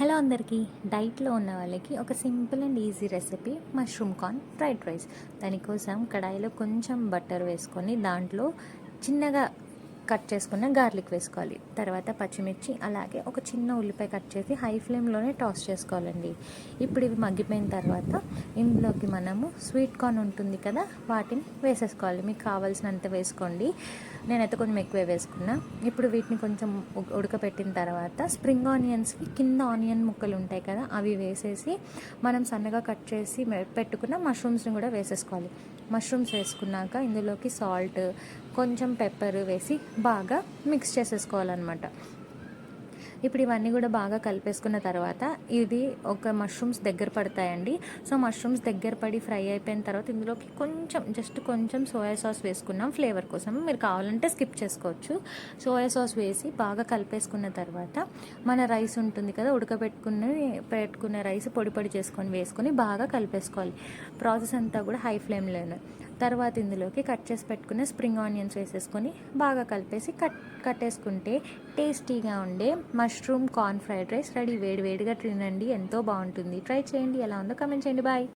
Hello అందరికీ, డైట్లో ఉన్న వాళ్ళకి ఒక simple and easy recipe mushroom corn fried rice. దానికోసం కడాయిలో కొంచెం బటర్ వేసుకొని దాంట్లో చిన్నగా కట్ చేసుకున్న గార్లిక్ వేసుకోవాలి. తర్వాత పచ్చిమిర్చి, అలాగే ఒక చిన్న ఉల్లిపాయ కట్ చేసి హై ఫ్లేమ్లోనే టాస్ చేసుకోవాలండి. ఇప్పుడు ఇవి మగ్గిపోయిన తర్వాత ఇందులోకి మనము స్వీట్ కార్న్ ఉంటుంది కదా, వాటిని వేసేసుకోవాలి. మీకు కావాల్సినంత వేసుకోండి, నేనైతే కొంచెం ఎక్కువే వేసుకున్నా. ఇప్పుడు వీటిని కొంచెం ఉడకపెట్టిన తర్వాత స్ప్రింగ్ ఆనియన్స్కి కింద ఆనియన్ ముక్కలు ఉంటాయి కదా, అవి వేసేసి మనం సన్నగా కట్ చేసి పెట్టుకున్న మష్రూమ్స్ని కూడా వేసేసుకోవాలి. మష్రూమ్స్ వేసుకున్నాక ఇందులోకి సాల్ట్, కొంచెం పెప్పర్ వేసి బాగా మిక్స్ చేసేసుకోవాలన్నమాట. ఇప్పుడు ఇవన్నీ కూడా బాగా కలిపేసుకున్న తర్వాత ఇది ఒక మష్రూమ్స్ దగ్గర పడతాయండి. సో మష్రూమ్స్ దగ్గర పడి ఫ్రై అయిపోయిన తర్వాత ఇందులోకి కొంచెం సోయా సాస్ వేసుకున్నాం ఫ్లేవర్ కోసం. మీరు కావాలంటే స్కిప్ చేసుకోవచ్చు. సోయా సాస్ వేసి బాగా కలిపేసుకున్న తర్వాత మన రైస్ ఉంటుంది కదా, పెట్టుకున్న రైస్ పొడి చేసుకొని వేసుకొని బాగా కలిపేసుకోవాలి. ప్రాసెస్ అంతా కూడా హై ఫ్లేమ్లోనే. తర్వాత ఇందులోకి కట్ చేసి పెట్టుకున్న స్ప్రింగ్ ఆనియన్స్ వేసేసుకొని బాగా కలిపేసి కట్టేసుకుంటే టేస్టీగా ఉండే mushroom corn fried rice ready. వేడిగా తినండి, ఎంతో బాగుంటుంది. ట్రై చేయండి, ఎలా ఉందో కామెంట్ చేయండి. బాయ్.